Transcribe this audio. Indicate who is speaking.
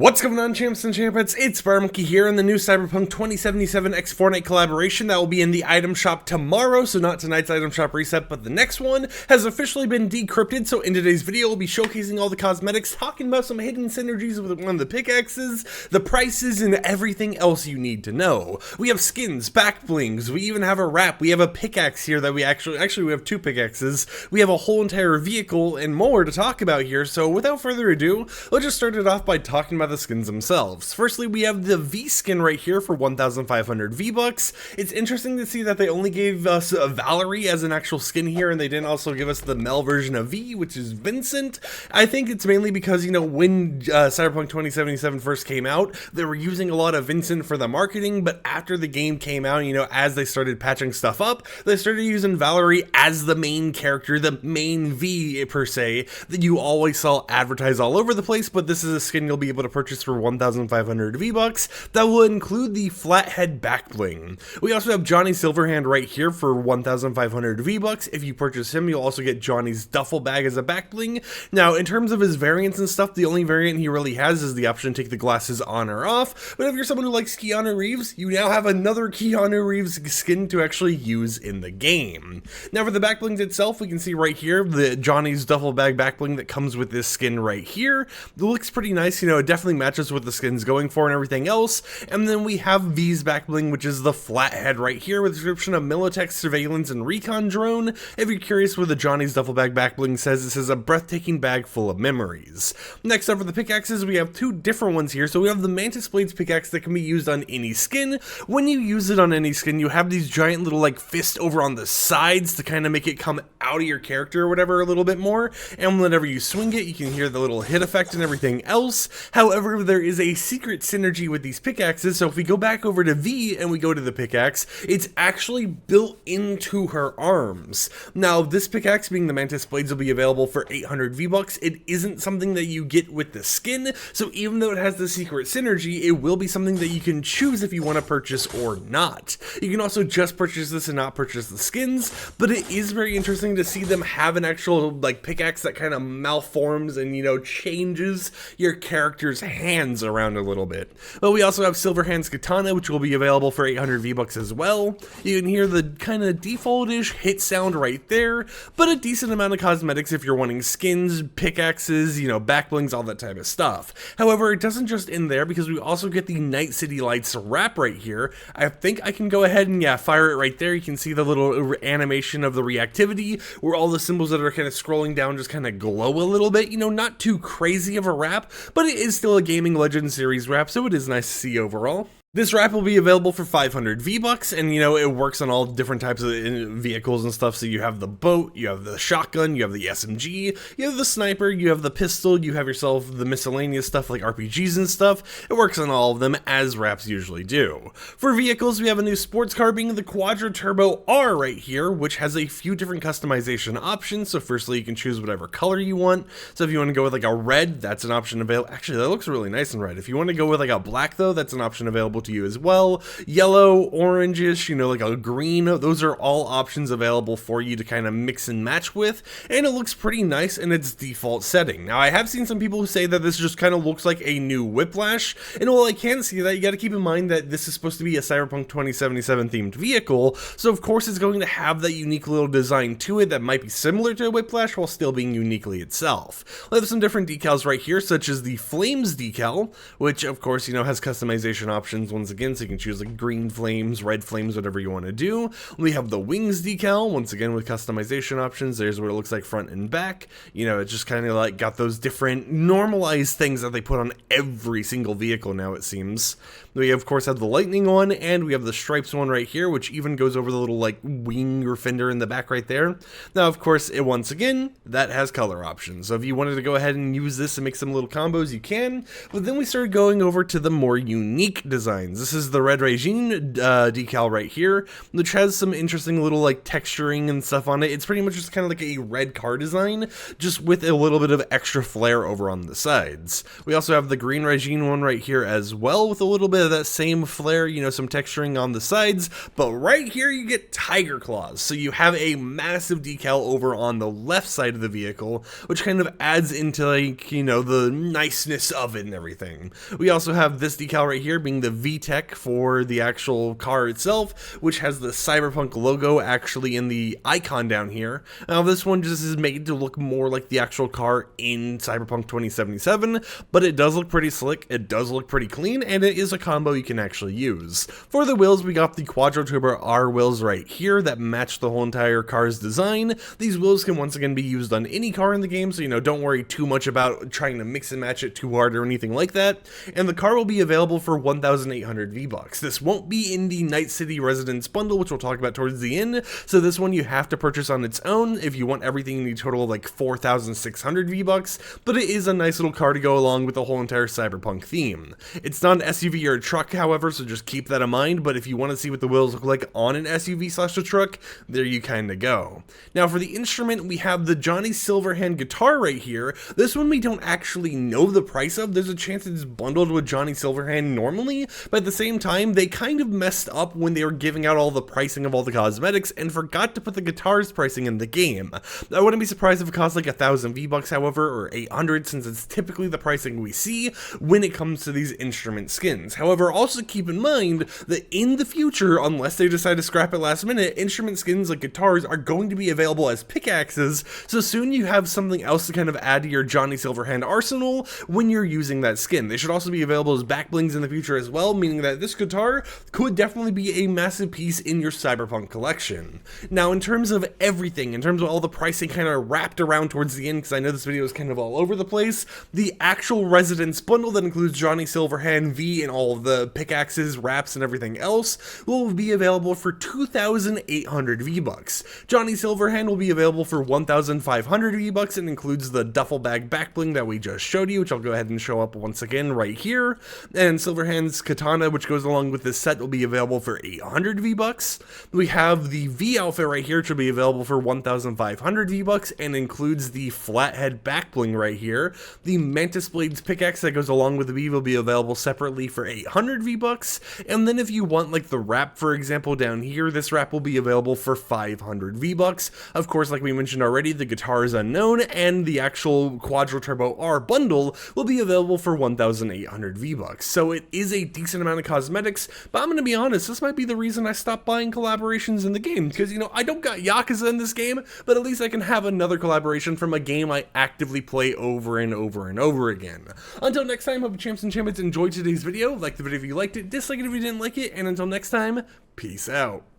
Speaker 1: What's going on, champs and champettes? It's FireMonkey here in the new Cyberpunk 2077 x Fortnite collaboration that will be in the item shop tomorrow, so not tonight's item shop reset, but the next one has officially been decrypted. So in today's video, we'll be showcasing all the cosmetics, talking about some hidden synergies with one of the pickaxes, the prices, and everything else you need to know. We have skins, back blings, we even have a wrap, we have a pickaxe here that we actually we have two pickaxes, we have a whole entire vehicle and more to talk about here. So without further ado, let's just start it off by talking about the skins themselves. Firstly, we have the V skin right here for 1,500 V-Bucks. It's interesting to see that they only gave us Valerie as an actual skin here, and they didn't also give us the male version of V, which is Vincent. I think it's mainly because, you know, when Cyberpunk 2077 first came out, they were using a lot of Vincent for the marketing, but after the game came out, you know, as they started patching stuff up, they started using Valerie as the main character, the main V per se, that you always saw advertised all over the place. But this is a skin you'll be able to purchase for 1,500 V-Bucks that will include the flathead back bling. We also have Johnny Silverhand right here for 1,500 V-Bucks. If you purchase him, you'll also get Johnny's duffel bag as a back bling. Now, in terms of his variants and stuff, the only variant he really has is the option to take the glasses on or off. But if you're someone who likes Keanu Reeves, you now have another Keanu Reeves skin to actually use in the game. Now, for the back blings itself, we can see right here the Johnny's duffel bag back bling that comes with this skin right here. It looks pretty nice, you know, it definitely matches what the skin's going for and everything else. And then we have V's back bling, which is the flathead right here with a description of Militech surveillance and recon drone. If you're curious what the Johnny's duffel bag back bling says, this is a breathtaking bag full of memories. Next up for the pickaxes, we have two different ones here. So we have the Mantis Blades pickaxe that can be used on any skin. When you use it on any skin, you have these giant little like fist over on the sides to kind of make it come out of your character or whatever a little bit more. And whenever you swing it, you can hear the little hit effect and everything else. However, there is a secret synergy with these pickaxes. So if we go back over to V and we go to the pickaxe, it's actually built into her arms. Now, this pickaxe, being the Mantis Blades, will be available for 800 V-Bucks. It isn't something that you get with the skin, so even though it has the secret synergy, it will be something that you can choose if you want to purchase or not. You can also just purchase this and not purchase the skins, but it is very interesting to see them have an actual like pickaxe that kind of malforms and, you know, changes your character's hands around a little bit. But we also have Silverhand Katana, which will be available for 800 V-Bucks as well. You can hear the kind of default-ish hit sound right there, but a decent amount of cosmetics if you're wanting skins, pickaxes, you know, back blings, all that type of stuff. However, it doesn't just end there, because we also get the Night City Lights wrap right here. I think I can go ahead and fire it right there. You can see the little animation of the reactivity where all the symbols that are kind of scrolling down just kind of glow a little bit. You know, not too crazy of a wrap, but it is still a Gaming Legends series wrap, so it is nice to see overall. This wrap will be available for 500 V-Bucks, and, you know, it works on all different types of vehicles and stuff. So you have the boat, you have the shotgun, you have the SMG, you have the sniper, you have the pistol, you have yourself the miscellaneous stuff like RPGs and stuff. It works on all of them, as wraps usually do. For vehicles, we have a new sports car being the Quadra Turbo R right here, which has a few different customization options. So firstly, you can choose whatever color you want. So if you want to go with like a red, that's an option available. Actually, that looks really nice in red. If you want to go with like a black though, that's an option available to you as well. Yellow, orangish, you know, like a green, those are all options available for you to kind of mix and match with, and it looks pretty nice in its default setting. Now, I have seen some people who say that this just kind of looks like a new Whiplash, and while I can see that, you got to keep in mind that this is supposed to be a Cyberpunk 2077 themed vehicle, so of course it's going to have that unique little design to it that might be similar to a Whiplash while still being uniquely itself. We have some different decals right here, such as the Flames decal, which of course, you know, has customization options once again, so you can choose like green flames, red flames, whatever you want to do. We have the Wings decal, once again with customization options. There's what it looks like front and back. You know, it's just kind of like got those different normalized things that they put on every single vehicle now, it seems. We of course have the lightning one, and we have the stripes one right here, which even goes over the little like wing or fender in the back right there. Now, of course, it once again, that has color options. So if you wanted to go ahead and use this and make some little combos, you can. But then we started going over to the more unique design. designs. This is the Red Regime decal right here, which has some interesting little like texturing and stuff on it. It's pretty much just kind of like a red car design, just with a little bit of extra flair over on the sides. We also have the Green Regime one right here as well, with a little bit of that same flair, you know, some texturing on the sides, but right here you get tiger claws. So you have a massive decal over on the left side of the vehicle, which kind of adds into, like, you know, the niceness of it and everything. We also have this decal right here being the VTEC for the actual car itself, which has the Cyberpunk logo actually in the icon down here. Now this one just is made to look more like the actual car in Cyberpunk 2077, but it does look pretty slick, it does look pretty clean, and it is a combo you can actually use. For the wheels, we got the Quadra Turbo R wheels right here that match the whole entire car's design. These wheels can once again be used on any car in the game, so, you know, don't worry too much about trying to mix and match it too hard or anything like that. And the car will be available for 1,800 V-Bucks. This won't be in the Night City Residence bundle, which we'll talk about towards the end, so this one you have to purchase on its own if you want everything in the total of like 4,600 V-Bucks, but it is a nice little car to go along with the whole entire Cyberpunk theme. It's not an SUV or a truck, however, so just keep that in mind, but if you want to see what the wheels look like on an SUV slash a truck, there you kind of go. Now for the instrument, we have the Johnny Silverhand guitar right here. This one we don't actually know the price of. There's a chance it's bundled with Johnny Silverhand normally, but at the same time, they kind of messed up when they were giving out all the pricing of all the cosmetics and forgot to put the guitar's pricing in the game. I wouldn't be surprised if it costs like 1,000 V-Bucks, however, or 800, since it's typically the pricing we see when it comes to these instrument skins. However, also keep in mind that in the future, unless they decide to scrap it last minute, instrument skins like guitars are going to be available as pickaxes, so soon you have something else to kind of add to your Johnny Silverhand arsenal when you're using that skin. They should also be available as back blings in the future as well, meaning that this guitar could definitely be a massive piece in your Cyberpunk collection. Now, in terms of everything, in terms of all the pricing kind of wrapped around towards the end, because I know this video is kind of all over the place, the actual Residence bundle that includes Johnny Silverhand V and all of the pickaxes, wraps, and everything else will be available for 2,800 V-Bucks. Johnny Silverhand will be available for 1,500 V-Bucks and includes the duffel bag back bling that we just showed you, which I'll go ahead and show up once again right here. And Silverhand's katana, which goes along with this set, will be available for 800 V-Bucks. We have the V outfit right here, which will be available for 1,500 V-Bucks and includes the flathead back bling right here. The Mantis Blades pickaxe that goes along with the V will be available separately for 800 V-Bucks. And then if you want like the wrap, for example, down here, this wrap will be available for 500 V-Bucks. Of course, like we mentioned already, the guitar is unknown, and the actual Quadra Turbo R bundle will be available for 1,800 V-Bucks. So it is a decent amount of cosmetics, but I'm going to be honest, this might be the reason I stopped buying collaborations in the game, because, you know, I don't got Yakuza in this game, but at least I can have another collaboration from a game I actively play over and over and over again. Until next time, hope you champs and champions enjoyed today's video. Like the video if you liked it, dislike it if you didn't like it, and until next time, peace out.